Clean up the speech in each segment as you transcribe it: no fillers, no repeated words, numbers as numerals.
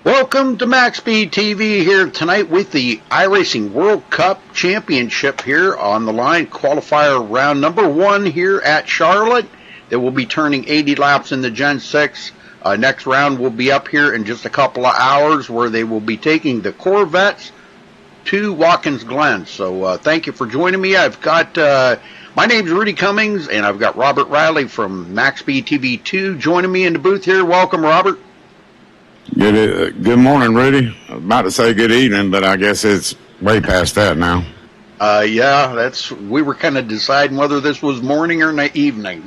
Welcome to MaxSpeedTV here tonight with the iRacing World Cup Championship here on the line. Qualifier round number 1 here at Charlotte. They will be turning 80 laps in the Gen 6. Next round will be up here in just a couple of hours where they will be taking the Corvettes to Watkins Glen. So thank you for joining me. I've got, my name's Rudy Cummings, and I've got Robert Riley from MaxSpeedTV 2 joining me in the booth here. Welcome, Robert. Good morning, Rudy. I was about to say good evening, but I guess it's way past that now. Yeah, we were kind of deciding whether this was morning or evening.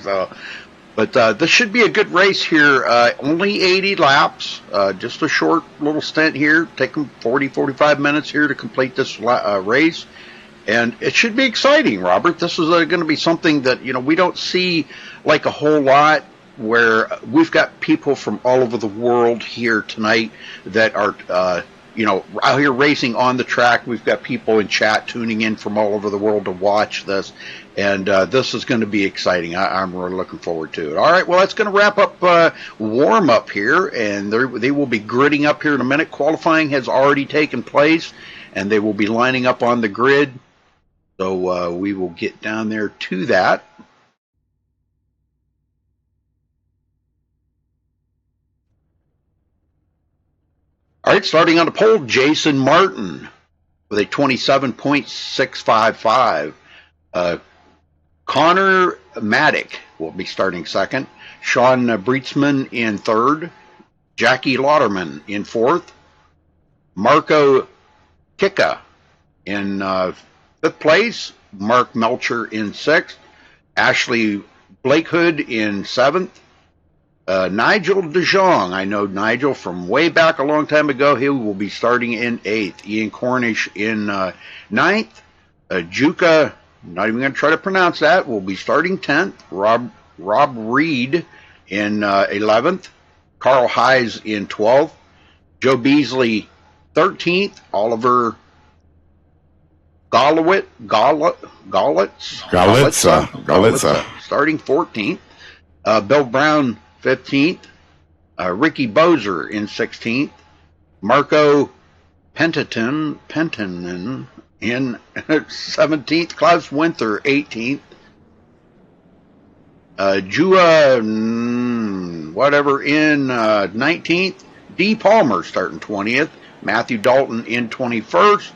But this should be a good race here. Only 80 laps, just a short little stint here. Take them 45 minutes here to complete this race. And it should be exciting, Robert. This is going to be something that, we don't see like a whole lot, where we've got people from all over the world here tonight that are, out here racing on the track. We've got people in chat tuning in from all over the world to watch this, and this is going to be exciting. I'm really looking forward to it. All right, well, that's going to wrap up warm-up here, and they will be gridding up here in a minute. Qualifying has already taken place, and they will be lining up on the grid, so we will get down there to that. All right, starting on the pole, Jason Martin with a 27.655. Connor Maddock will be starting second. Sean Brietzman in third. Jackie Lauderman in fourth. Marco Kicka in fifth place. Mark Melcher in sixth. Ashley Blakehood in seventh. Nigel DeJong, I know Nigel from way back a long time ago. He will be starting in 8th. Ian Cornish in 9th. Juka, not even going to try to pronounce that, will be starting 10th. Rob Reed in 11th. Carl Hayes in 12th. Joe Beasley 13th. Oliver Galitza starting 14th. Bill Brown 15th, Ricky Bozer in 16th, Marco Pentanen in 17th, Klaus Winther 18th, Jua whatever in 19th, D. Palmer starting 20th, Matthew Dalton in 21st,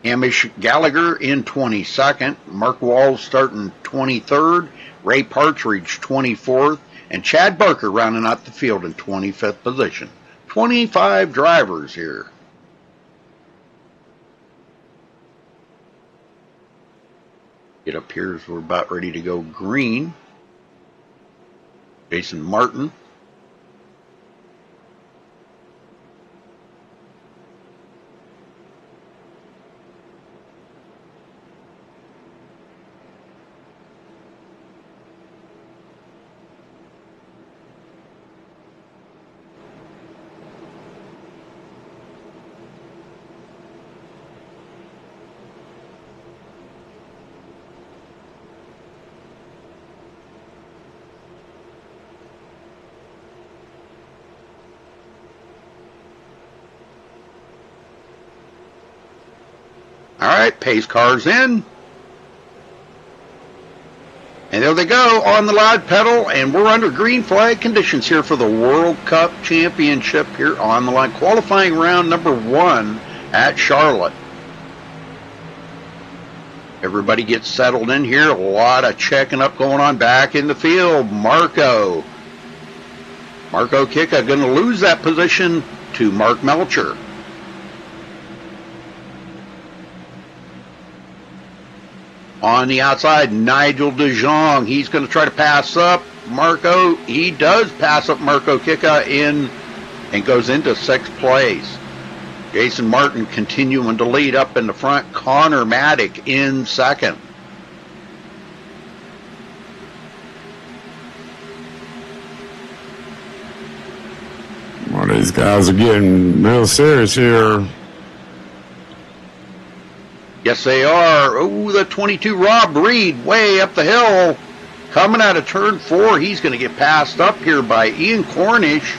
Hamish Gallagher in 22nd, Mark Walls starting 23rd, Ray Partridge 24th, and Chad Barker rounding out the field in 25th position. 25 drivers here. It appears we're about ready to go green. Jason Martin. All right, pace cars in. And there they go on the loud pedal, and we're under green flag conditions here for the World Cup Championship here on the line. Qualifying round number 1 at Charlotte. Everybody gets settled in here. A lot of checking up going on back in the field. Marco Kicka going to lose that position to Mark Melcher. On the outside, Nigel DeJong. He's going to try to pass up Marco. He does pass up Marco Kicka in and goes into 6th place. Jason Martin continuing to lead up in the front. Connor Maddock in 2nd. Well, these guys are getting real serious here. Yes, they are. Oh, the 22 Rob Reed way up the hill. Coming out of turn 4, he's going to get passed up here by Ian Cornish.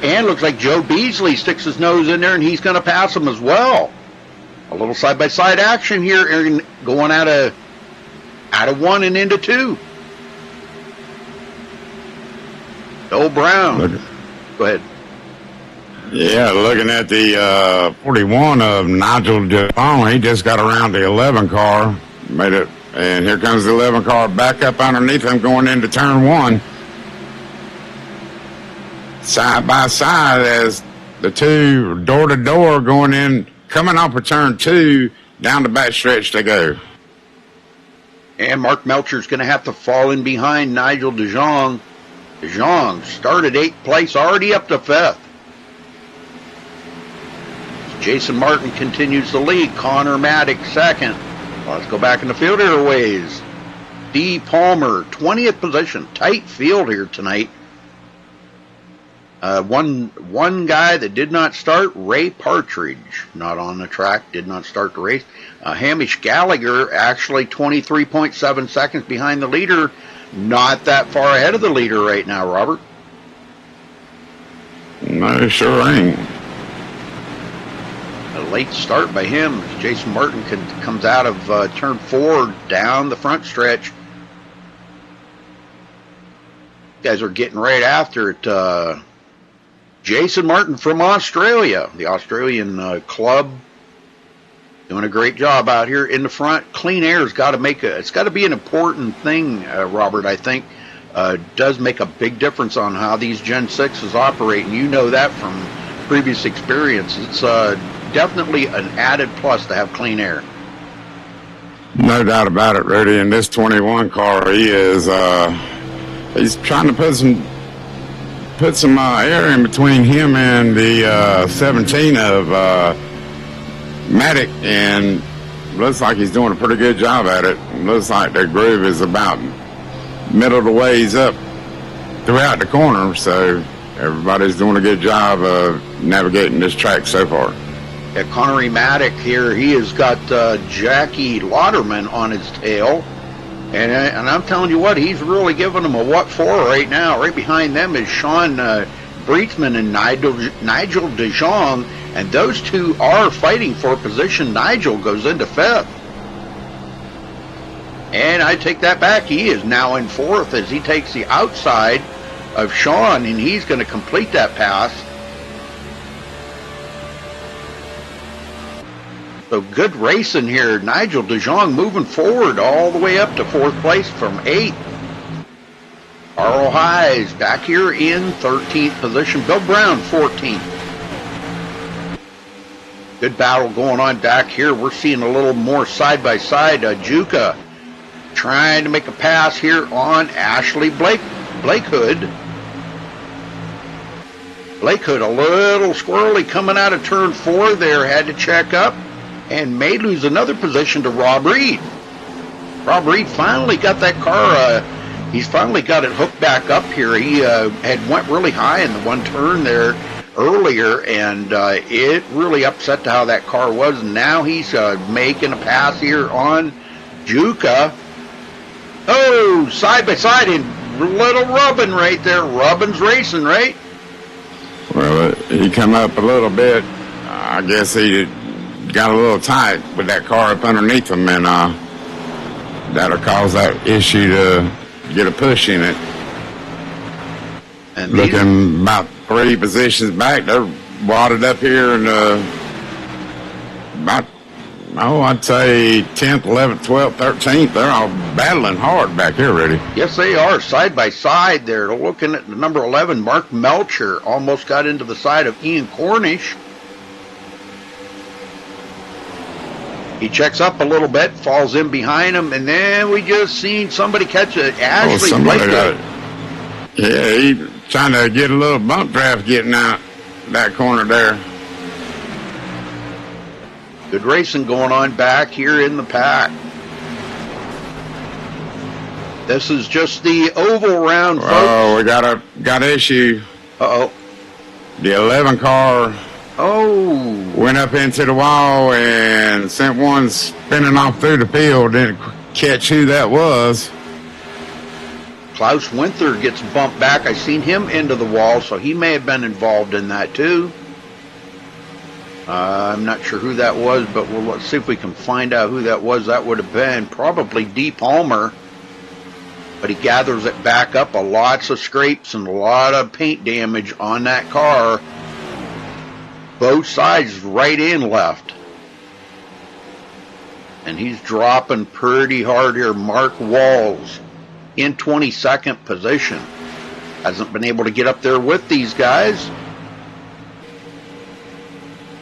And looks like Joe Beasley sticks his nose in there, and he's going to pass him as well. A little side-by-side action here, going out of one and into two. Bill Brown. Go ahead. Yeah, looking at the 41 of Nigel DePong, he just got around the 11 car, made it, and here comes the 11 car back up underneath him going into turn one. Side by side as the two door to door going in, coming off of turn two, down the back stretch they go. And Mark Melcher's going to have to fall in behind Nigel DeJong. DeJong started 8th place, already up to 5th. Jason Martin continues the lead. Connor Maddox second. Let's go back in the field airways. D. Palmer, 20th position. Tight field here tonight. One guy that did not start, Ray Partridge, not on the track, did not start the race. Hamish Gallagher, actually 23.7 seconds behind the leader. Not that far ahead of the leader right now, Robert. No, sure ain't. A late start by him. Jason Martin comes out of turn 4 down the front stretch. Guys are getting right after it. Jason Martin from Australia, the Australian club, doing a great job out here in the front. Clean air's got to it's got to be an important thing, Robert. I think does make a big difference on how these Gen 6s operate, and you know that from previous experience. It's definitely an added plus to have clean air. No doubt about it, Rudy. In this 21 car, he's trying to put some air in between him and the 17 of Maddox, and looks like he's doing a pretty good job at it. Looks like the groove is about middle of the ways up throughout the corner, so everybody's doing a good job of navigating this track so far. Yeah, Connery Maddox here, he has got Jackie Lauderman on his tail. And I'm telling you what, he's really giving them a what for right now. Right behind them is Sean Breitsman and Nigel DeJong, and those two are fighting for position. Nigel goes into 5th. And I take that back. He is now in 4th as he takes the outside of Sean, and he's going to complete that pass. So good racing here. Nigel DeJong moving forward all the way up to 4th place from 8th. Carl Hayes back here in 13th position. Bill Brown 14th. Good battle going on back here. We're seeing a little more side-by-side. Juka trying to make a pass here on Ashley Blakehood. Blakehood a little squirrely coming out of turn 4 there. Had to check up. And may lose another position to Rob Reed. Rob Reed finally got that car, he's finally got it hooked back up here. He had went really high in the one turn there earlier, and it really upset how that car was. And now he's making a pass here on Juka. Oh, side by side, and little rubbing right there. Rubbin's racing, right? Well, he come up a little bit. I guess he got a little tight with that car up underneath him, and that'll cause that issue to get a push in it. And looking about 3 positions back, they're wadded up here and about, I'd say 10th, 11th, 12th, 13th. They're all battling hard back here, Rudy. Yes, they are, side by side there. Looking at the number 11, Mark Melcher almost got into the side of Ian Cornish. He checks up a little bit, falls in behind him, and then we just seen somebody catch it. Ashley Blakehood. Yeah, he trying to get a little bump draft getting out that corner there. Good racing going on back here in the pack. This is just the oval round, folks. Oh, we got an issue. Uh-oh. The 11 car went up into the wall and sent one spinning off through the field. Didn't catch who that was. Klaus Winther gets bumped back. I seen him into the wall, so he may have been involved in that too. I'm not sure who that was, but let's see if we can find out who that was. That would have been probably D. Palmer. But he gathers it back up. Lots of scrapes and a lot of paint damage on that car. Both sides, right and left. And he's dropping pretty hard here. Mark Walls in 22nd position. Hasn't been able to get up there with these guys.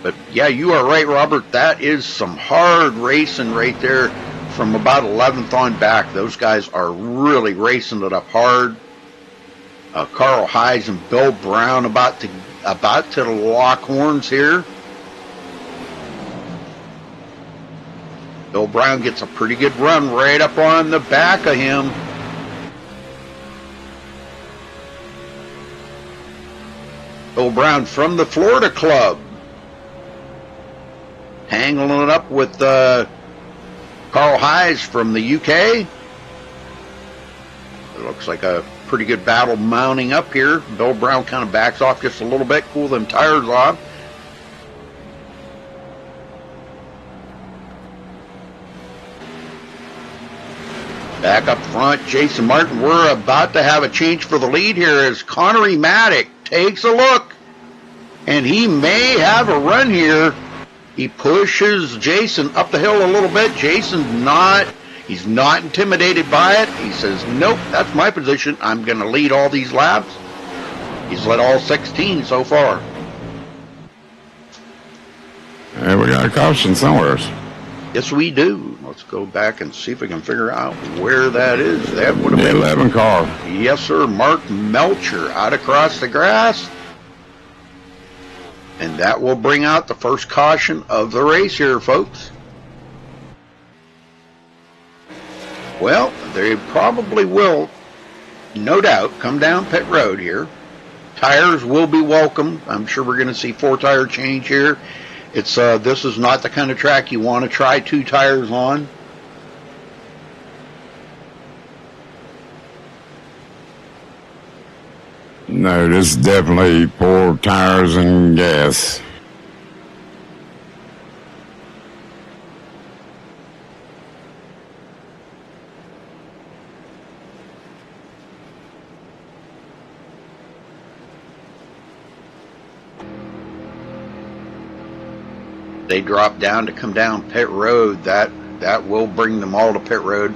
But yeah, you are right, Robert. That is some hard racing right there from about 11th on back. Those guys are really racing it up hard. Carl Hayes and Bill Brown about to lock horns here. Bill Brown gets a pretty good run right up on the back of him. Bill Brown from the Florida Club. Hanging it up with Carl Hayes from the UK. It looks like a pretty good battle mounting up here. Bill Brown kind of backs off just a little bit, cool them tires off. Back up front, Jason Martin. We're about to have a change for the lead here as Connery Maddock takes a look. And he may have a run here. He pushes Jason up the hill a little bit. Jason's he's not intimidated by it. He says, nope, that's my position. I'm going to lead all these laps. He's led all 16 so far. And we got a caution somewhere. Yes, we do. Let's go back and see if we can figure out where that is. That would have been 11 car. Yes, sir. Mark Melcher out across the grass. And that will bring out the first caution of the race here, folks. Well, they probably will, no doubt, come down pit road here. Tires will be welcome. I'm sure we're going to see 4-tire change here. It's this is not the kind of track you want to try 2 tires on. No, this is definitely 4 tires and gas. They drop down to come down pit road. That will bring them all to pit road.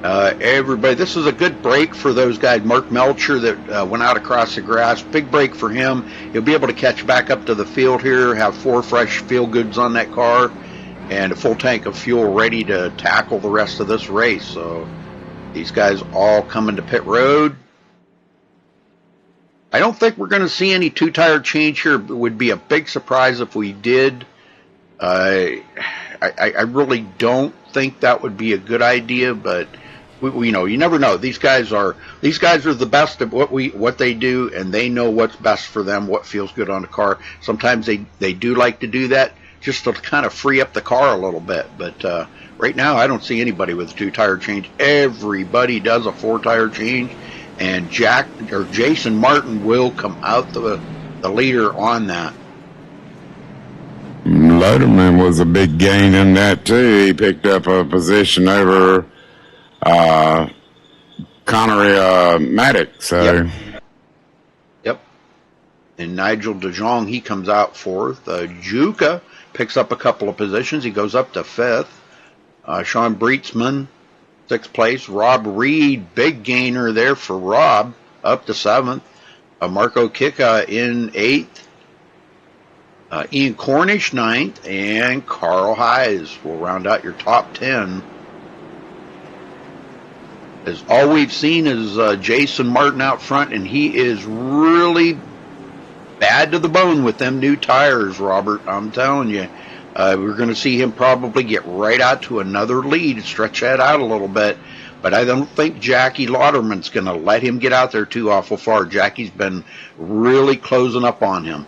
Everybody, this is a good break for those guys. Mark Melcher that went out across the grass. Big break for him. He'll be able to catch back up to the field here, have 4 fresh feel goods on that car, and a full tank of fuel ready to tackle the rest of this race. So these guys all coming to pit road. I don't think we're going to see any 2-tire change here. It would be a big surprise if we did. I really don't think that would be a good idea, but you know, you never know. These guys are the best at what they do, and they know what's best for them, what feels good on the car. Sometimes they do like to do that just to kind of free up the car a little bit. But right now, I don't see anybody with a 2-tire change. Everybody does a 4-tire change, and Jason Martin will come out the leader on that. Loderman was a big gain in that too. He picked up a position over Connery Maddock. So, yep. And Nigel DeJong, he comes out 4th. Juka picks up a couple of positions. He goes up to 5th. Sean Breetzman, 6th place. Rob Reed, big gainer there for Rob, up to 7th. Marco Kika in 8th. Ian Cornish 9th, and Carl Hayes will round out your top 10. As all we've seen is Jason Martin out front, and he is really bad to the bone with them new tires, Robert. I'm telling you. We're going to see him probably get right out to another lead, stretch that out a little bit. But I don't think Jackie Lauderman's going to let him get out there too awful far. Jackie's been really closing up on him.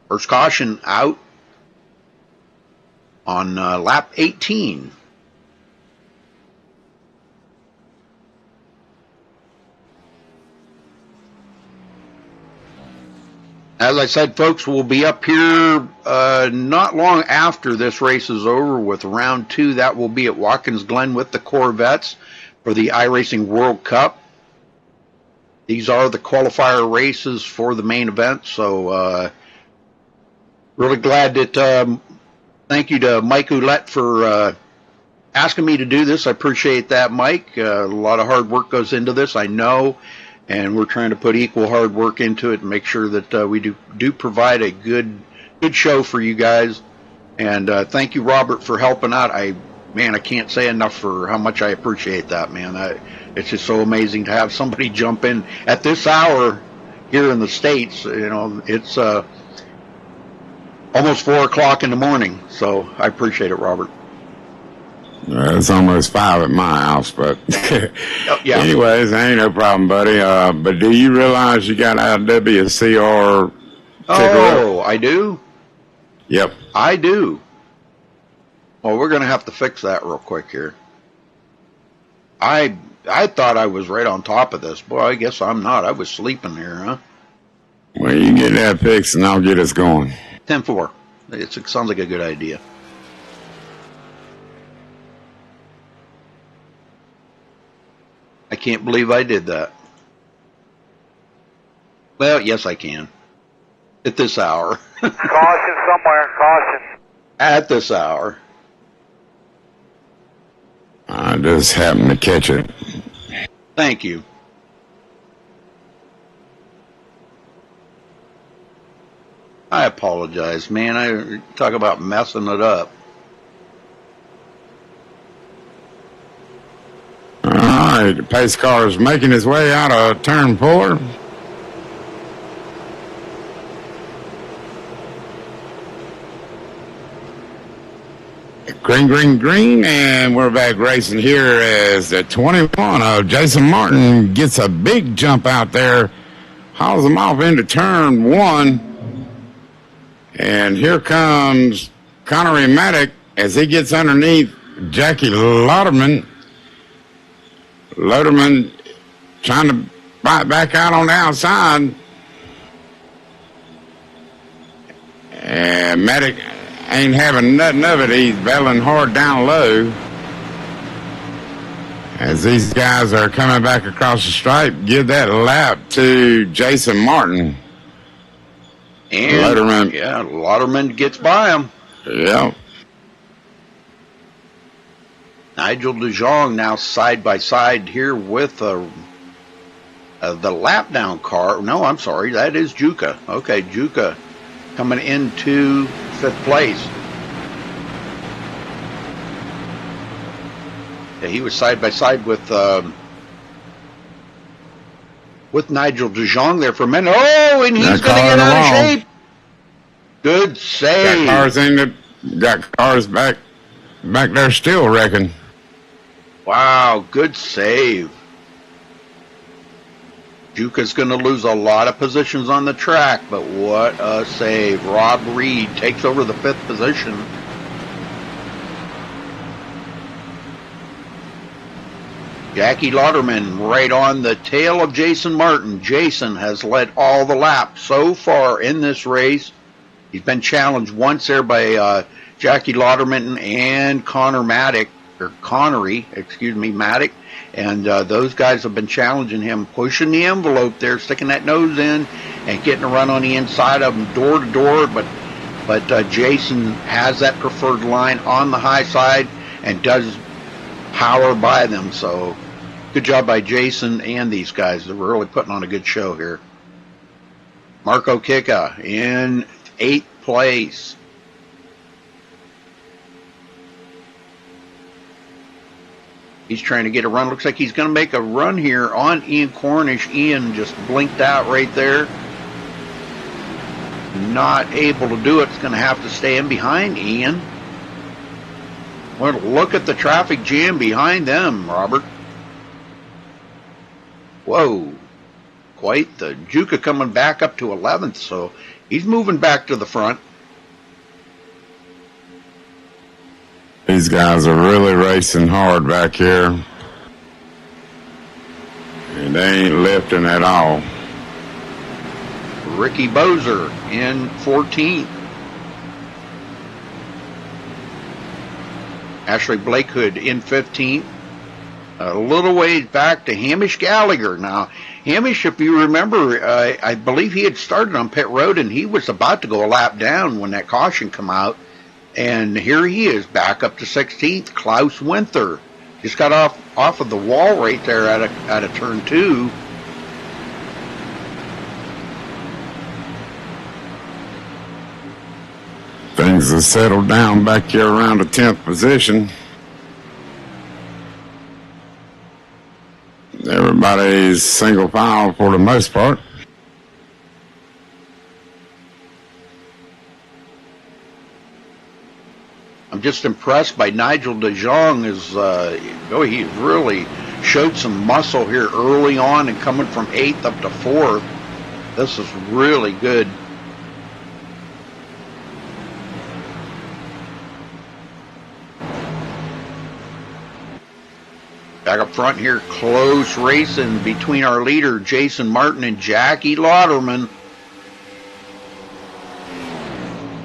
First caution out on lap 18. As I said, folks, we'll be up here not long after this race is over with round 2. That will be at Watkins Glen with the Corvettes for the iRacing World Cup. These are the qualifier races for the main event, so really glad that, thank you to Mike Ouellette for asking me to do this. I appreciate that, Mike. A lot of hard work goes into this, I know, and we're trying to put equal hard work into it and make sure that we do provide a good show for you guys. And thank you, Robert, for helping out. I can't say enough for how much I appreciate that, man. It's just so amazing to have somebody jump in at this hour here in the States. You know, it's almost 4 o'clock in the morning, so I appreciate it, Robert. It's almost 5 at my house, but yeah. Anyways, ain't no problem, buddy. But do you realize you got a WCR ticker? Oh, I do? Yep. I do. Well, we're going to have to fix that real quick here. I thought I was right on top of this. Boy, I guess I'm not. I was sleeping here, huh? Well, you get that fixed and I'll get us going. 10-4. It sounds like a good idea. I can't believe I did that. Well, yes, I can. At this hour. Caution somewhere. Caution. At this hour. I just happened to catch it. Thank you. I apologize, man. I talk about messing it up. All right, the pace car is making his way out of turn 4. Green, green, green, and we're back racing here as the 21 of Jason Martin gets a big jump out there, hauls him off into turn 1, and here comes Connery Maddock as he gets underneath Jackie Loderman. Loderman trying to bite back out on the outside, and Maddock ain't having nothing of it. He's battling hard down low as these guys are coming back across the stripe. Give that lap to Jason Martin. And Loderman gets by him. Yep. Nigel DeJong now side by side here with the lap down car. No, I'm sorry, that is Juka. Okay, Juka coming into 5th place. Yeah, he was side by side with Nigel DeJong there for a minute. Oh, and he's going to get out of shape. Good save. Got cars back there still, reckon. Wow, good save. Juka's going to lose a lot of positions on the track, but what a save. Rob Reed takes over the 5th position. Jackie Lauderman right on the tail of Jason Martin. Jason has led all the laps so far in this race. He's been challenged once there by Jackie Lauderman and Connery, Maddock. And those guys have been challenging him, pushing the envelope there, sticking that nose in, and getting a run on the inside of him, door to door. But Jason has that preferred line on the high side and does power by them. So good job by Jason and these guys. They're really putting on a good show here. Marco Kika in 8th place. He's trying to get a run. Looks like he's going to make a run here on Ian Cornish. Ian just blinked out right there. Not able to do it. It's going to have to stay in behind Ian. Well, look at the traffic jam behind them, Robert. Whoa. Quite the Juka coming back up to 11th, so he's moving back to the front. These guys are really racing hard back here. And they ain't lifting at all. Ricky Bozer in 14th. Ashley Blakehood in 15th. A little ways back to Hamish Gallagher. Now, Hamish, if you remember, I believe he had started on pit road, and he was about to go a lap down when that caution come out. And here he is, back up to 16th. Klaus Winther just got off of the wall right there at a turn 2. Things have settled down back here around the 10th position. Everybody's single file for the most part. I'm just impressed by Nigel de Jong. He really showed some muscle here early on and coming from 8th up to 4th. This is really good. Back up front here, close racing between our leader, Jason Martin, and Jackie Lauderman.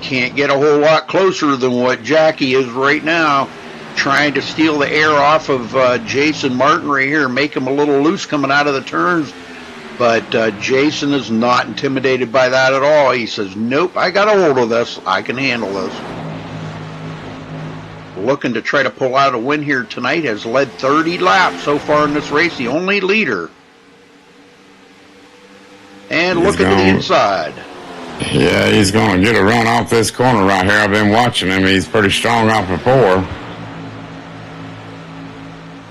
Can't get a whole lot closer than what Jackie is right now. Trying to steal the air off of Jason Martin right here, make him a little loose coming out of the turns. But Jason is not intimidated by that at all. He says, nope, I got a hold of this. I can handle this. Looking to try to pull out a win here tonight, has led 30 laps so far in this race, the only leader. And looking to the inside. Yeah, he's going to get a run off this corner right here. I've been watching him. He's pretty strong off of 4.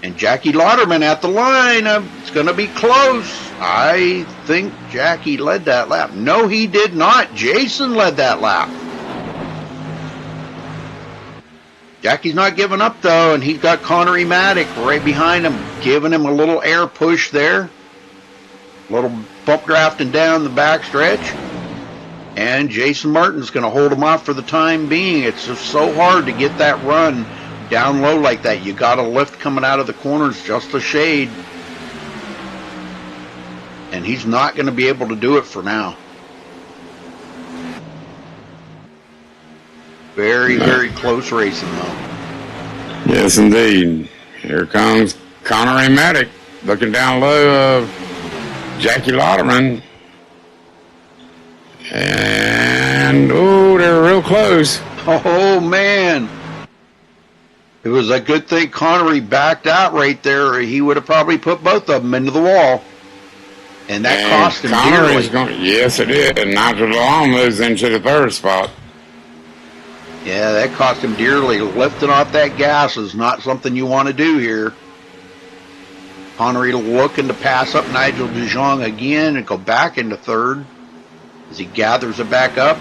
And Jackie Lauderman at the line. It's going to be close. I think Jackie led that lap. No, he did not. Jason led that lap. Jackie's not giving up, though, and he's got Connery Maddock right behind him, giving him a little air push there. A little bump drafting down the backstretch. And Jason Martin's going to hold him off for the time being. It's just so hard to get that run down low like that. You got a lift coming out of the corners just a shade. And he's not going to be able to do it for now. Very, very close racing, though. Yes, indeed. Here comes Connery Maddock looking down low of Jackie Lauderman. And, they're real close. Oh, man. It was a good thing Connery backed out right there. He would have probably put both of them into the wall. And that cost him dearly. Yes, it did. And Nigel DeLong moves into the 3rd spot. Yeah, that cost him dearly. Lifting off that gas is not something you want to do here. Connery looking to pass up Nigel de Jong again and go back into 3rd as he gathers it back up.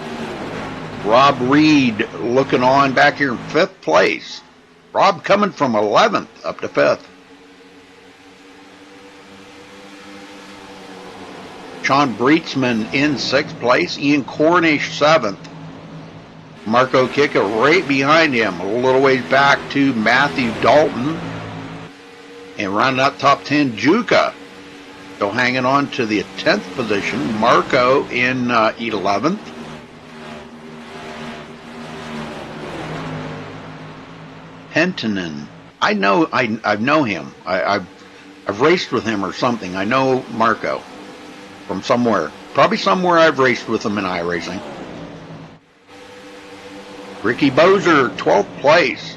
Rob Reed looking on back here in 5th place. Rob coming from 11th up to 5th. Sean Breitsman in 6th place. Ian Cornish 7th. Marco Kicka right behind him, a little ways back to Matthew Dalton. And rounding out top 10, Juka. Still hanging on to the 10th position. Marco in 11th. Hentonen. I know him. I've raced with him or something. I know Marco from somewhere. Probably somewhere I've raced with him in iRacing. Ricky Bozer, 12th place.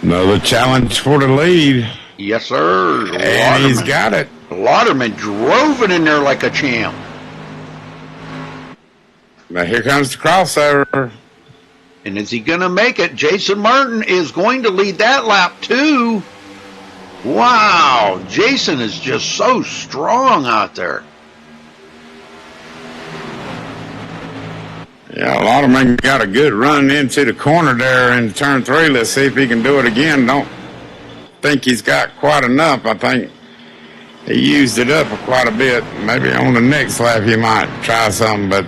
Another challenge for the lead. Yes, sir. And he's got it. Lauderman drove it in there like a champ. Now here comes the crossover. And is he going to make it? Jason Martin is going to lead that lap, too. Wow. Jason is just so strong out there. Yeah, Lauderman got a good run into the corner there in turn 3. Let's see if he can do it again. Don't think he's got quite enough. I think he used it up quite a bit. Maybe on the next lap he might try something. But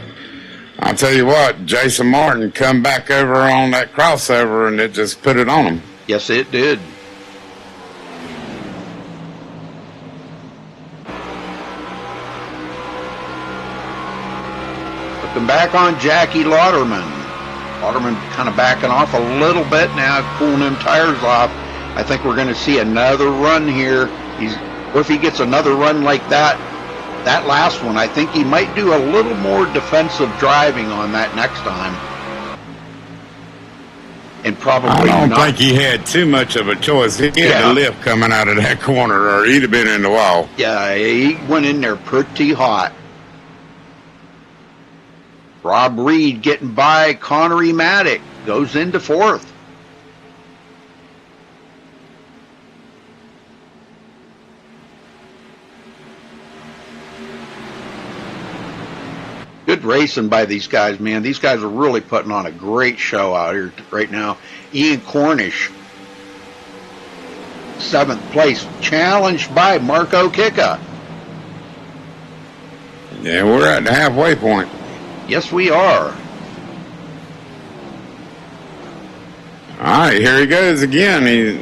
I'll tell you what, Jason Martin come back over on that crossover and it just put it on him. Yes, it did. Looking back on Jackie Lauderman. Lauderman kind of backing off a little bit now, cooling them tires off. I think we're going to see another run here. Or if he gets another run like that last one, I think he might do a little more defensive driving on that next time. And probably I don't think he had too much of a choice. He had a lift coming out of that corner, or he'd have been in the wall. Yeah, he went in there pretty hot. Rob Reed getting by Connery Maddock, goes into fourth. Good racing by these guys, man. These guys are really putting on a great show out here right now. Ian Cornish, 7th place, challenged by Marco Kicka. Yeah, we're at the halfway point. Yes, we are. All right, here he goes again. He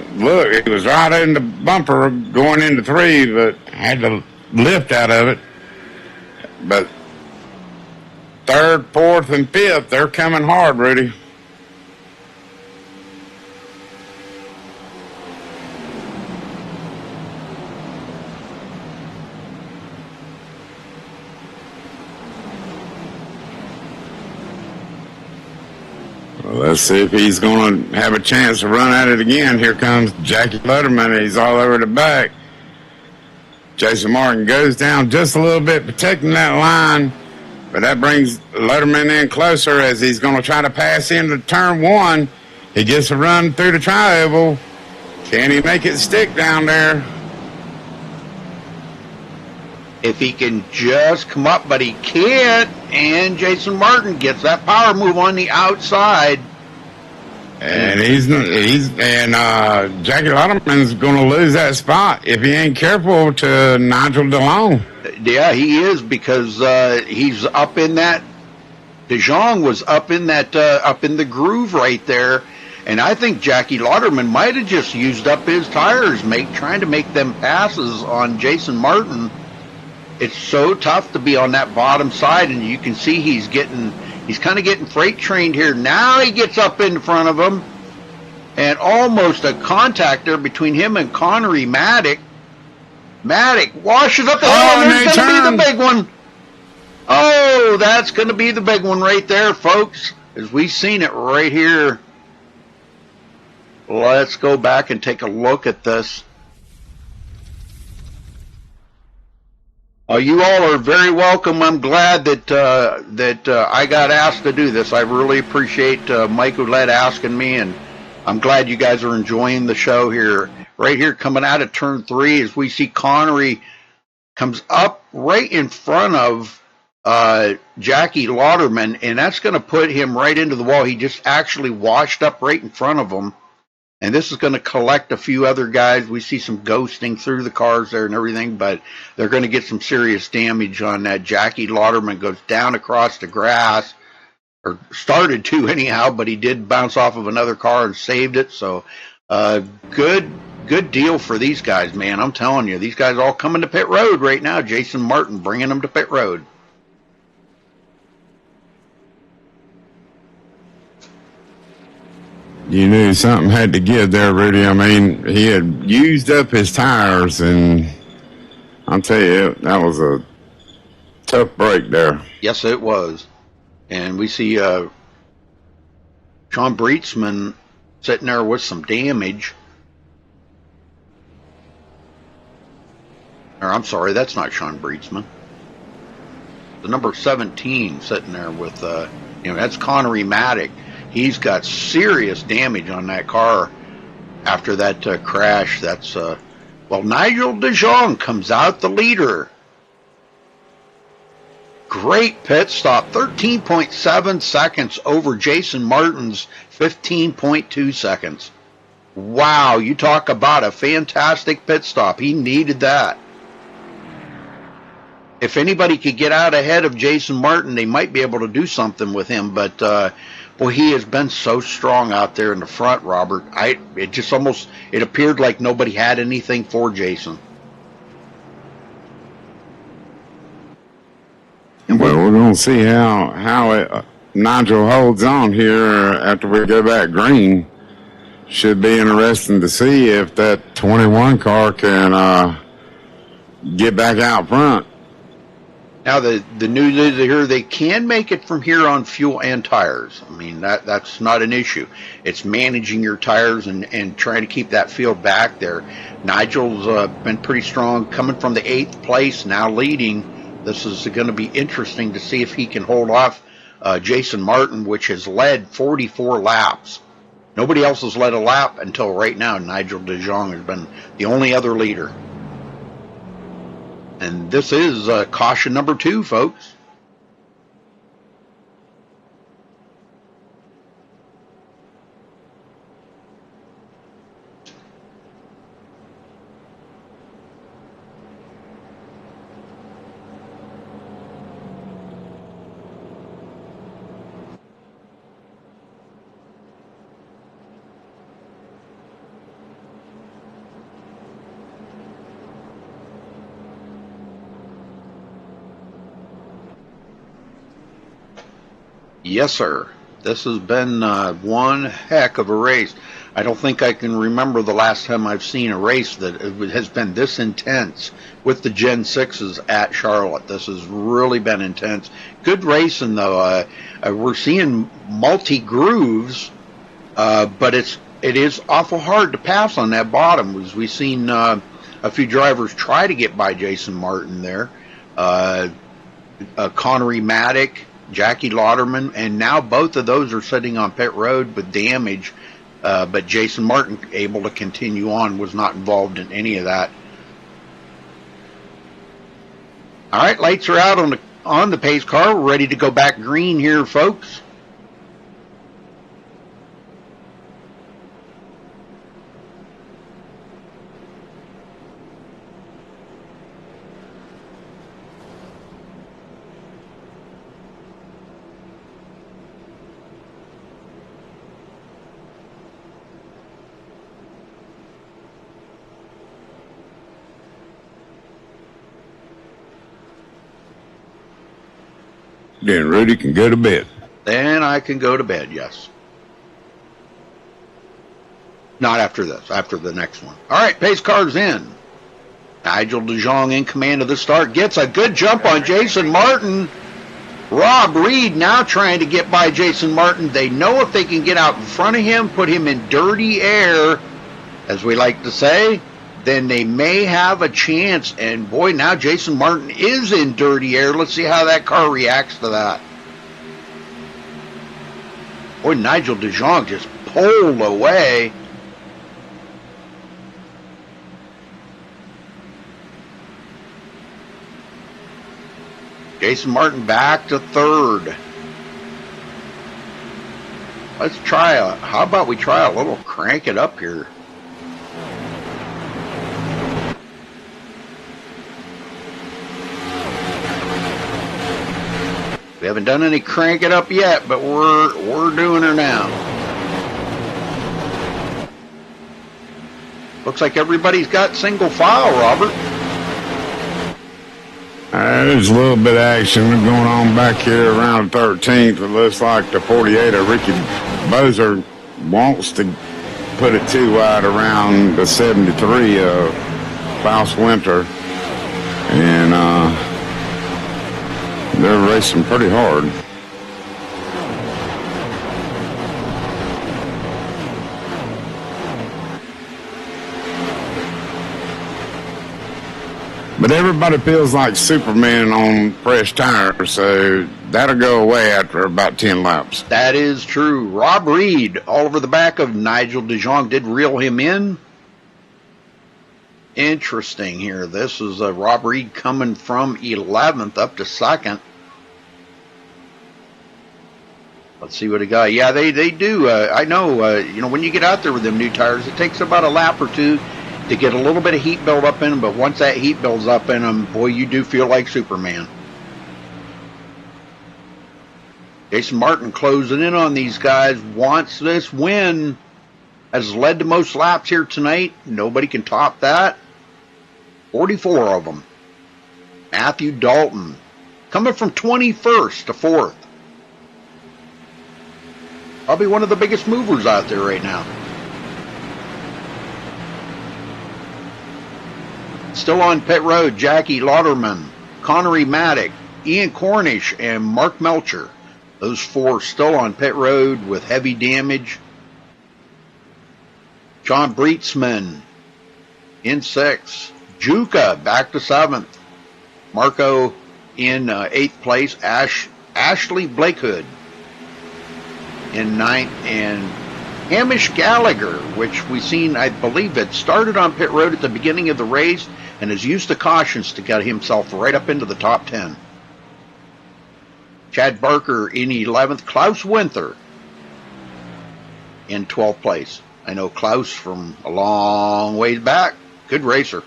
was right in the bumper going into 3, but had to lift out of it. But 3rd, 4th, and 5th, they're coming hard, Rudy. Well, let's see if he's going to have a chance to run at it again. Here comes Jackie Letterman. He's all over the back. Jason Martin goes down just a little bit, protecting that line. But that brings Letterman in closer as he's going to try to pass into turn 1. He gets a run through the tri-oval. Can he make it stick down there? If he can just come up, but he can't. And Jason Martin gets that power move on the outside. And Jackie Letterman's going to lose that spot if he ain't careful to Nigel DeLong. Yeah, he is, because he's up in that. DeJong was up in that up in the groove right there, and I think Jackie Lauderman might have just used up his tires, trying to make them passes on Jason Martin. It's so tough to be on that bottom side, and you can see he's kind of getting freight trained here. Now he gets up in front of him, and almost a contact there between him and Connery Maddock. Maddock washes up the hill, and there's going to be the big one. Oh, that's going to be the big one right there, folks, as we've seen it right here. Let's go back and take a look at this. You all are very welcome. I'm glad that I got asked to do this. I really appreciate Mike Ouellette asking me, and I'm glad you guys are enjoying the show here. Right here, coming out of turn 3, as we see Connery comes up right in front of Jackie Lauderman, and that's going to put him right into the wall. He just actually washed up right in front of him, and this is going to collect a few other guys. We see some ghosting through the cars there and everything, but they're going to get some serious damage on that. Jackie Lauderman goes down across the grass, or started to anyhow, but he did bounce off of another car and saved it. So good deal for these guys, man. I'm telling you, these guys all coming to pit road right now. Jason Martin bringing them to pit road. You knew something had to give there, Rudy. I mean, he had used up his tires, and I'll tell you, that was a tough break there. Yes, it was. And we see Sean Breitsman sitting there with some damage. Or, I'm sorry, that's not Sean Breitsman. The number 17 sitting there with, that's Connery Maddock. He's got serious damage on that car after that crash. That's, Nigel DeJong comes out the leader. Great pit stop, 13.7 seconds over Jason Martin's 15.2 seconds. Wow, you talk about a fantastic pit stop. He needed that. If anybody could get out ahead of Jason Martin, they might be able to do something with him, but boy, he has been so strong out there in the front, Robert. It appeared like nobody had anything for Jason. And well, we're going to see how Nigel holds on here after we go back green. Should be interesting to see if that 21 car can get back out front. now the news is here they can make it from here on fuel and tires. I mean that's not an issue. It's managing your tires and trying to keep that field back there. Nigel's been pretty strong, coming from the 8th place, now leading. This is going to be interesting to see if he can hold off Jason Martin, which has led 44 laps. Nobody else has led a lap until right now. Nigel de Jong has been the only other leader. And this is caution number 2, folks. Yes, sir. This has been one heck of a race. I don't think I can remember the last time I've seen a race that has been this intense with the Gen 6s at Charlotte. This has really been intense. Good racing, though. We're seeing multi-grooves, but it is awful hard to pass on that bottom. As we've seen a few drivers try to get by Jason Martin there. Connery Maddock, Jackie Lauderman, and now both of those are sitting on pit road with damage, but Jason Martin able to continue on, was not involved in any of that. All right, lights are out on the pace car. We're ready to go back green here, folks. Then Rudy can go to bed. Then I can go to bed, yes. Not after this, after the next one. All right, pace car's in. Nigel de Jong in command of the start. Gets a good jump on Jason Martin. Rob Reed now trying to get by Jason Martin. They know if they can get out in front of him, put him in dirty air, as we like to say, then they may have a chance. And boy, now Jason Martin is in dirty air. Let's see how that car reacts to that. Boy, Nigel de Jong just pulled away. Jason Martin back to 3rd. Let's try how about we try a little crank it up here. We haven't done any crank it up yet, but we're doing her now. Looks like everybody's got single file, Robert. There's a little bit of action going on back here around 13th. It looks like the 48 of Ricky Bozer wants to put it too wide around the 73 of Klaus Winter. And they're racing pretty hard. But everybody feels like Superman on fresh tires, so that'll go away after about 10 laps. That is true. Rob Reed all over the back of Nigel de Jong did reel him in. Interesting here. This is Rob Reed coming from 11th up to 2nd. Let's see what he got. Yeah, they do. I know, when you get out there with them new tires, it takes about a lap or two to get a little bit of heat build up in them, but once that heat builds up in them, boy, you do feel like Superman. Jason Martin closing in on these guys, wants this win, has led to most laps here tonight. Nobody can top that. 44 of them. Matthew Dalton coming from 21st to 4th. Probably one of the biggest movers out there right now. Still on pit road, Jackie Lauderman, Connery Maddock, Ian Cornish, and Mark Melcher. Those four still on pit road with heavy damage. John Breetzman in 6th. Juka back to 7th. Marco in 8th place. Ashley Blakehood in 9th. And Hamish Gallagher, which we seen, I believe it started on pit road at the beginning of the race and has used the cautions to get himself right up into the top 10. Chad Barker in 11th. Klaus Winther in 12th place. I know Klaus from a long ways back. Good racer.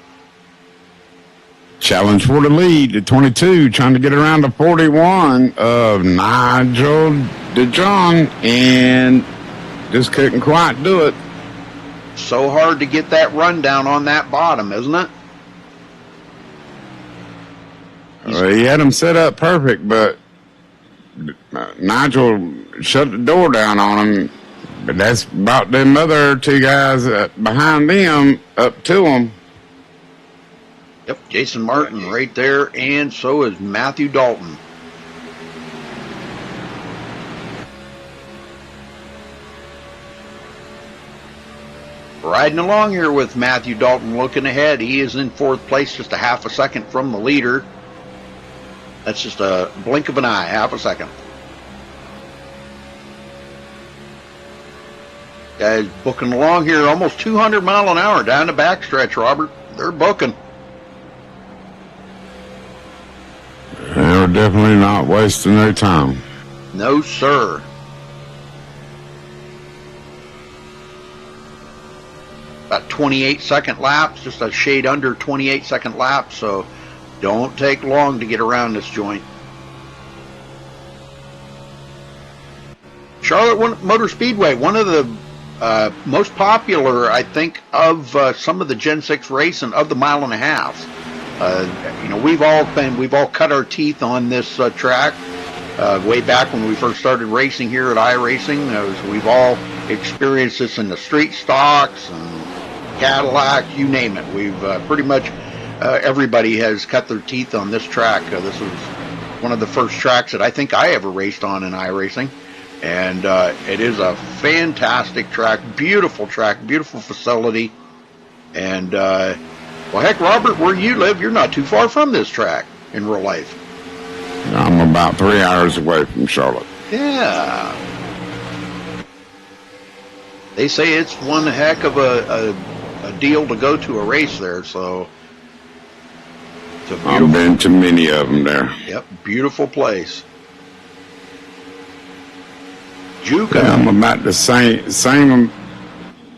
Challenge for the lead to 22, trying to get around to 41 of Nigel DeJohn, and just couldn't quite do it. So hard to get that rundown on that bottom, isn't it? He had him set up perfect, but Nigel shut the door down on him. But that's brought them other two guys behind them up to him. Yep, Jason Martin right there, and so is Matthew Dalton. Riding along here with Matthew Dalton looking ahead. He is in 4th place, just a half a second from the leader. That's just a blink of an eye, half a second. Guys booking along here, almost 200 mile an hour down the backstretch, Robert. They're booking. They're definitely not wasting their time. No, sir. About 28-second laps, just a shade under 28-second laps, so don't take long to get around this joint. Charlotte Motor Speedway, one of the most popular, I think, of some of the Gen 6 racing of the mile and a half. We've all cut our teeth on this track way back when we first started racing here at iRacing. We've all experienced this in the street stocks and Cadillacs, you name it. We've pretty much everybody has cut their teeth on this track. This was one of the first tracks that I think I ever raced on in iRacing. And it is a fantastic track, beautiful facility. And, well, heck, Robert, where you live, you're not too far from this track in real life. I'm about 3 hours away from Charlotte. Yeah. They say it's one heck of a deal to go to a race there, so it's a beautiful, I've been to many of them there. Yep, beautiful place. Juka. Yeah, I'm about the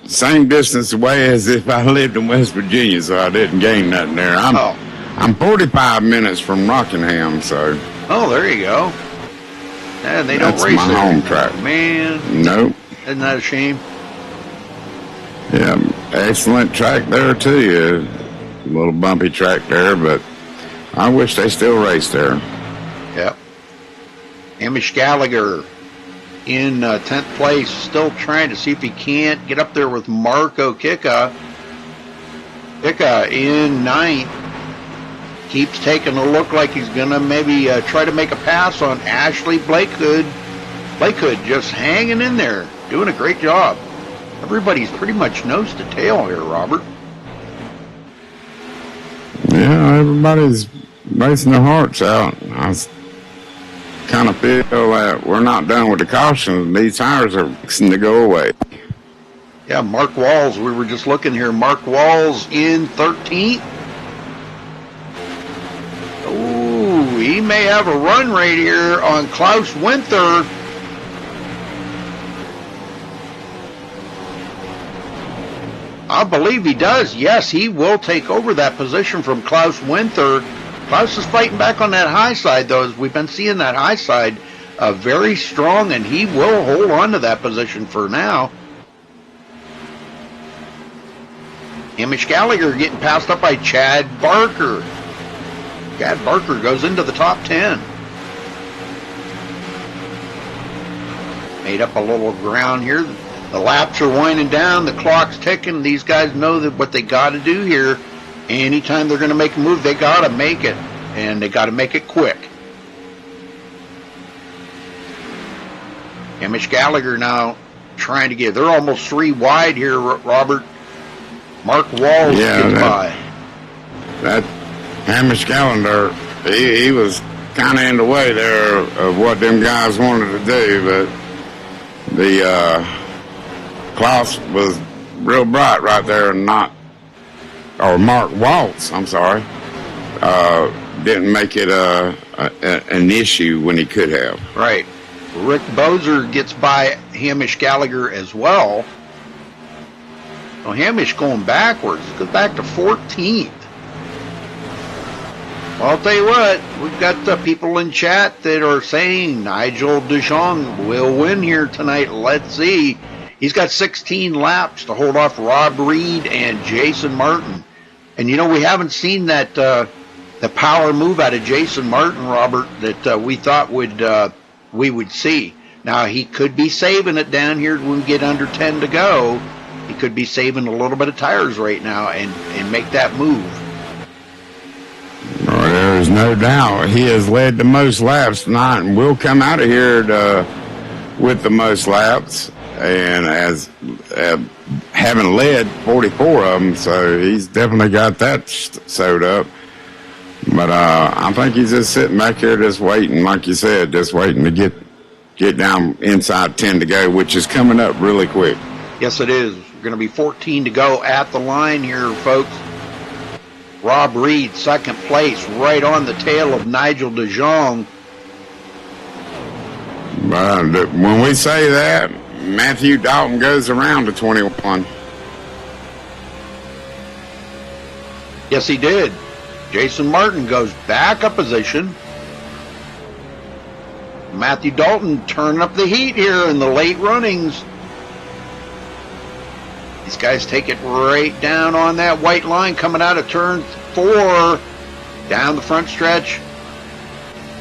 same distance away as if I lived in West Virginia, so I didn't gain nothing there. I'm 45 minutes from Rockingham, so. Oh, there you go. Yeah, they don't race my there. home track. Man. Nope. Isn't that a shame? Yeah, excellent track there too. Yeah, a little bumpy track there, but I wish they still raced there. Yep. Hamish Gallagher in 10th place, still trying to see if he can't get up there with Marco Kika. Kika in 9th. Keeps taking a look like he's going to maybe try to make a pass on Ashley Blakehood. Blakehood just hanging in there, doing a great job. Everybody's pretty much nose to tail here, Robert. Yeah, everybody's racing their hearts out. I kind of feel that we're not done with the cautions. These tires are fixing to go away. Yeah, Mark Walls, we were just looking here. Mark Walls in 13th. Ooh, he may have a run right here on Klaus Winther. I believe he does. Yes, he will take over that position from Klaus Winther. Klaus is fighting back on that high side, though, as we've been seeing that high side very strong, and he will hold on to that position for now. Hamish Gallagher getting passed up by Chad Barker. Chad Barker goes into the top 10. made up a little ground here. The laps are winding down, the clock's ticking. These guys know that what they got to do here. Anytime they're going to make a move, they got to make it, and they got to make it quick. Hamish Gallagher now trying to get. They're almost 3 wide here, Robert. Mark Walls gets by. That Hamish Gallagher, he was kind of in the way there of what them guys wanted to do, but the Klaus was real bright right there, and Mark Waltz, I'm sorry, didn't make it an issue when he could have. Right. Rick Bozer gets by Hamish Gallagher as well. Well, Hamish going backwards. Goes back to 14th. Well, I'll tell you what. We've got people in chat that are saying Nigel DeJong will win here tonight. Let's see. He's got 16 laps to hold off Rob Reed and Jason Martin. And, you know, we haven't seen that the power move out of Jason Martin, Robert, that we thought we would see. Now, he could be saving it down here when we get under 10 to go. He could be saving a little bit of tires right now and make that move. Well, there's no doubt. He has led the most laps tonight and will come out of here with the most laps, and as having led 44 of them, so he's definitely got that sewed up. But I think he's just sitting back here just waiting, like you said, just waiting to get down inside 10 to go, which is coming up really quick. Yes, it is. We're going to be 14 to go at the line here, folks. Rob Reed, second place, right on the tail of Nigel DeJong. When we say that, Matthew Dalton goes around to 21. Yes, he did. Jason Martin goes back a position. Matthew Dalton turning up the heat here in the late runnings. These guys take it right down on that white line coming out of turn 4 down the front stretch.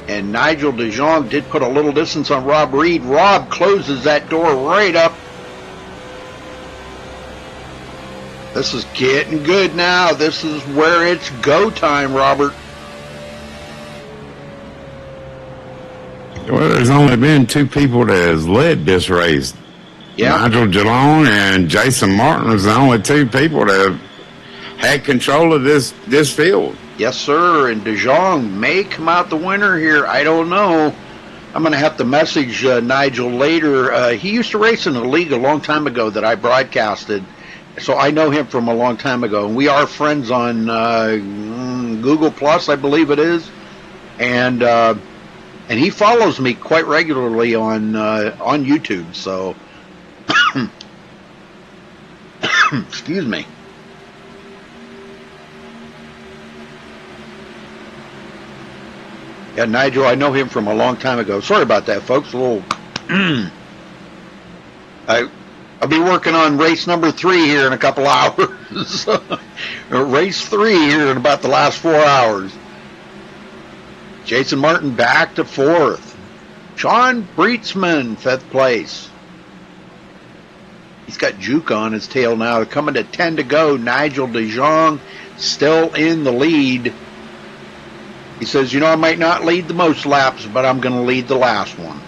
And Nigel DeJong did put a little distance on Rob Reed. Rob closes that door right up. This is getting good now. This is where it's go time, Robert. Well, there's only been 2 people that has led this race. Yeah. Nigel DeJong and Jason Martin is the only 2 people that have had control of this field. Yes, sir. And DeJong may come out the winner here. I don't know. I'm going to have to message Nigel later. He used to race in a league a long time ago that I broadcasted. So I know him from a long time ago. And we are friends on Google Plus, I believe it is. And he follows me quite regularly on YouTube. So, excuse me. Yeah, Nigel, I know him from a long time ago. Sorry about that, folks. A little. I'll be working on race number 3 here in a couple hours. Race 3 here in about the last 4 hours. Jason Martin back to 4th. Sean Breetzman, 5th place. He's got Juke on his tail now. Coming to 10 to go. Nigel DeJong still in the lead. He says, you know, I might not lead the most laps, but I'm going to lead the last one.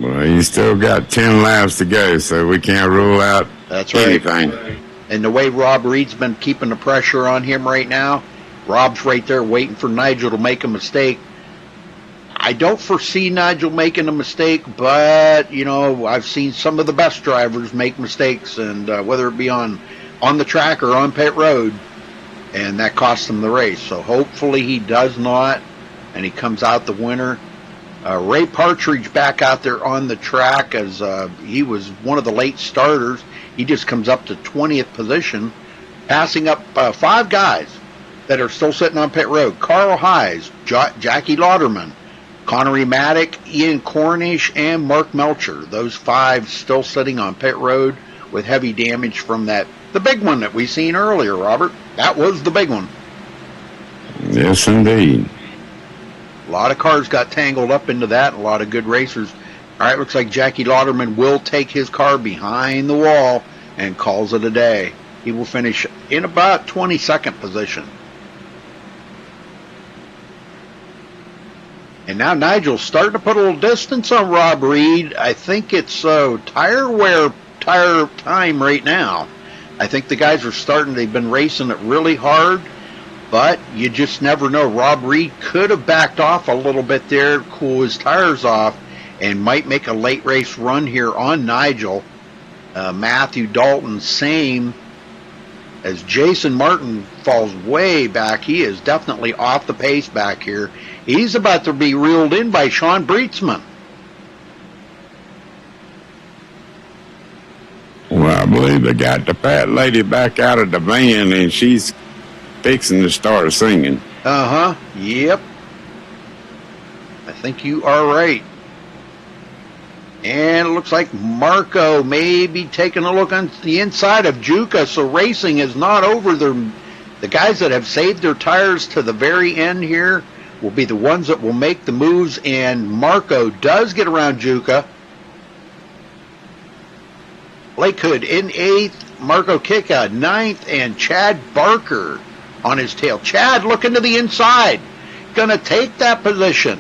Well, you still got 10 laps to go, so we can't rule out anything. And the way Rob Reed's been keeping the pressure on him right now, Rob's right there waiting for Nigel to make a mistake. I don't foresee Nigel making a mistake, but, you know, I've seen some of the best drivers make mistakes, and whether it be on the track or on pit road, and that cost him the race. So hopefully he does not, and he comes out the winner. Ray Partridge back out there on the track as he was one of the late starters. He just comes up to 20th position, passing up 5 guys that are still sitting on pit road. Carl Hayes, Jackie Lauderman, Connery Maddock, Ian Cornish, and Mark Melcher. Those 5 still sitting on pit road with heavy damage from the big one that we seen earlier, Robert. That was the big one. Yes, indeed. A lot of cars got tangled up into that, and a lot of good racers. All right, looks like Jackie Lauderman will take his car behind the wall and calls it a day. He will finish in about 22nd position. And now Nigel's starting to put a little distance on Rob Reed. I think it's tire wear time right now. I think the guys are starting, they've been racing it really hard, but you just never know. Rob Reed could have backed off a little bit there, cool his tires off, and might make a late race run here on Nigel. Matthew Dalton, same, as Jason Martin falls way back. He is definitely off the pace back here. He's about to be reeled in by Sean Breitsman. Well, I believe they got the fat lady back out of the van, and she's fixing to start singing. Yep. I think you are right. And it looks like Marco may be taking a look on the inside of Juca, so racing is not over. The guys that have saved their tires to the very end here will be the ones that will make the moves, and Marco does get around Juca. Blake Hood in 8th, Marco Kicka 9th, and Chad Barker on his tail. Chad looking to the inside, gonna take that position.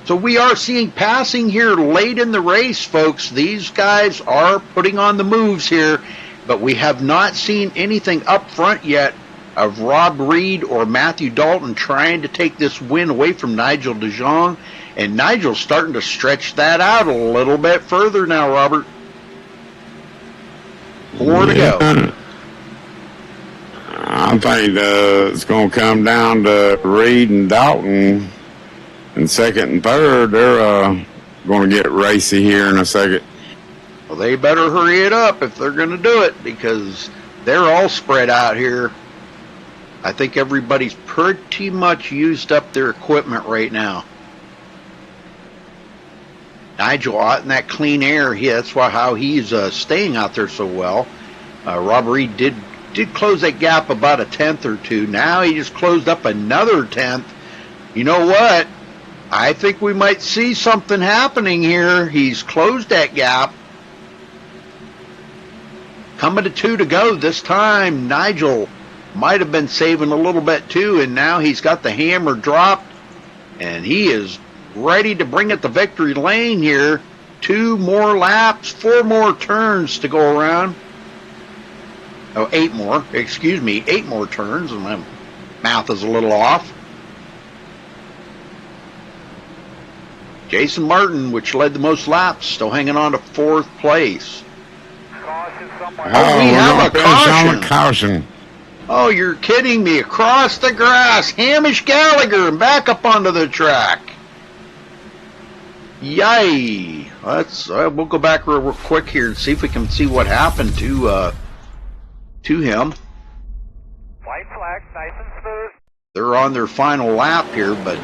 So we are seeing passing here late in the race, folks. These guys are putting on the moves here, but we have not seen anything up front yet of Rob Reed or Matthew Dalton trying to take this win away from Nigel DeJong. And Nigel's starting to stretch that out a little bit further now, Robert. 4 to go. I think it's going to come down to Reed and Dalton in second and third. They're going to get racy here in a second. Well, they better hurry it up if they're going to do it, because they're all spread out here. I think everybody's pretty much used up their equipment right now. Nigel out in that clean air, that's how he's staying out there so well. Rob Reed did close that gap about a tenth or two. Now he just closed up another tenth. You know what? I think we might see something happening here. He's closed that gap. Coming to 2 to go this time. Nigel might have been saving a little bit too, and now he's got the hammer dropped, and he is ready to bring it to victory lane here. 2 more laps, 4 more turns to go around. Oh, 8 more. Excuse me, 8 more turns. And my math is a little off. Jason Martin, which led the most laps, still hanging on to 4th place. Caution somewhere. Oh, we have a caution. Oh, you're kidding me. Across the grass, Hamish Gallagher, and back up onto the track. Yay. We'll go back real quick here and see if we can see what happened to him. White flag, nice and smooth. They're on their final lap here, but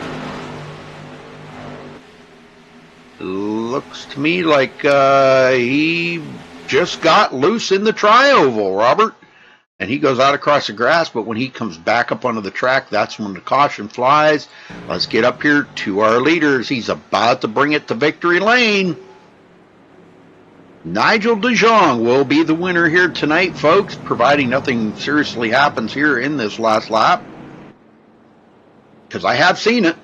looks to me like he just got loose in the tri-oval, Robert. And he goes out across the grass, but when he comes back up onto the track, that's when the caution flies. Let's get up here to our leaders. He's about to bring it to victory lane. Nigel DeJong will be the winner here tonight, folks, providing nothing seriously happens here in this last lap. Because I have seen it.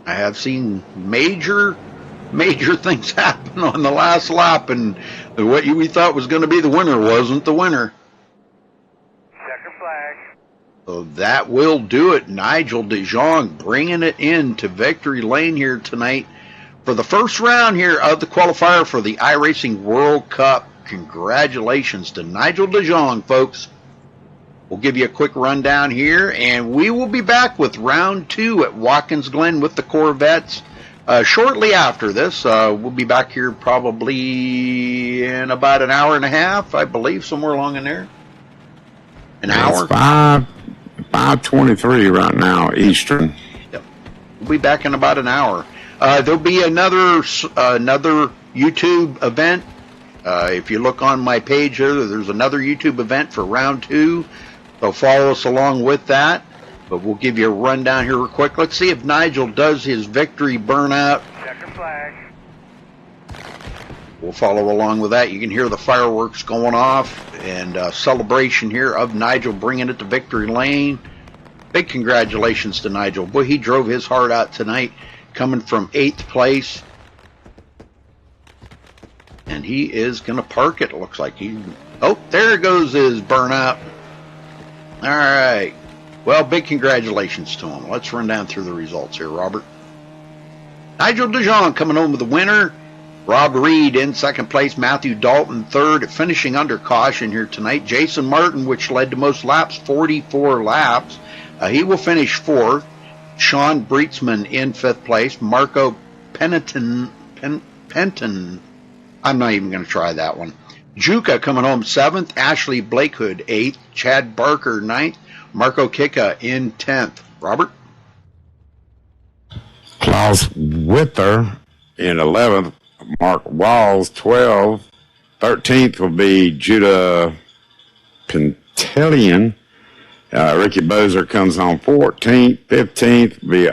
I have seen major things happen on the last lap, and what we thought was going to be the winner wasn't the winner. So that will do it. Nigel DeJong bringing it into victory lane here tonight for the first round here of the qualifier for the iRacing World Cup. Congratulations to Nigel DeJong, folks. We'll give you a quick rundown here, and we will be back with round 2 at Watkins Glen with the Corvettes shortly after this. We'll be back here probably in about an hour and a half, I believe, somewhere along in there. An hour? 5:23 right now, Eastern. Yep. We'll be back in about an hour. There'll be another YouTube event. If you look on my page here, there's another YouTube event for round 2. So follow us along with that. But we'll give you a rundown here real quick. Let's see if Nigel does his victory burnout. Checker flag. We'll follow along with that. You can hear the fireworks going off and celebration here of Nigel bringing it to victory lane. Big congratulations to Nigel. Boy, he drove his heart out tonight, coming from 8th place. And he is going to park it, looks like. Oh, there goes his burnout. All right. Well, big congratulations to him. Let's run down through the results here, Robert. Nigel DeJong coming home with the winner. Rob Reed in 2nd place. Matthew Dalton 3rd. Finishing under caution here tonight. Jason Martin, which led to most laps, 44 laps. He will finish 4th. Sean Breetzman in 5th place. Marco Penton. I'm not even going to try that one. Juka coming home 7th. Ashley Blakehood 8th. Chad Barker 9th. Marco Kika in 10th. Robert? Klaus Wither in 11th. Mark Walls 12th. 13th will be Judah Pentellian. Ricky Bozer comes home 14th. 15th will be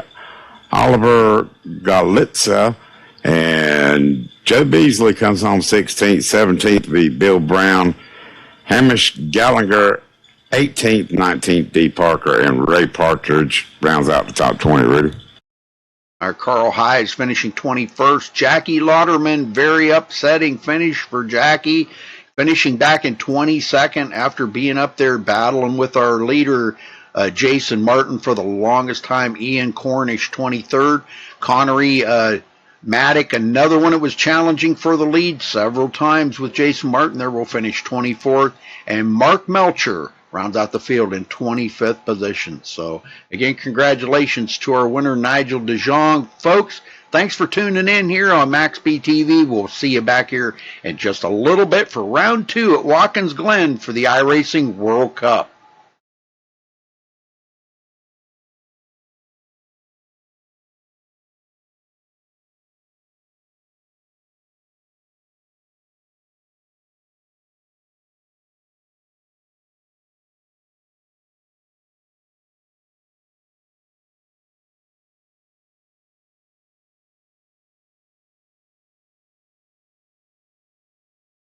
Oliver Galitza. And Joe Beasley comes home 16th. 17th will be Bill Brown. Hamish Gallagher 18th, 19th, D. Parker, and Ray Partridge rounds out the top 20, Rudy. Our Carl Hayes finishing 21st. Jackie Lauderman, very upsetting finish for Jackie, finishing back in 22nd after being up there battling with our leader, Jason Martin, for the longest time. Ian Cornish, 23rd. Connery Maddock, another one that was challenging for the lead several times with Jason Martin there, will finish 24th. And Mark Melcher rounds out the field in 25th position. So, again, congratulations to our winner, Nigel DeJong. Folks, thanks for tuning in here on MaxSpeedTV. We'll see you back here in just a little bit for round 2 at Watkins Glen for the iRacing World Cup.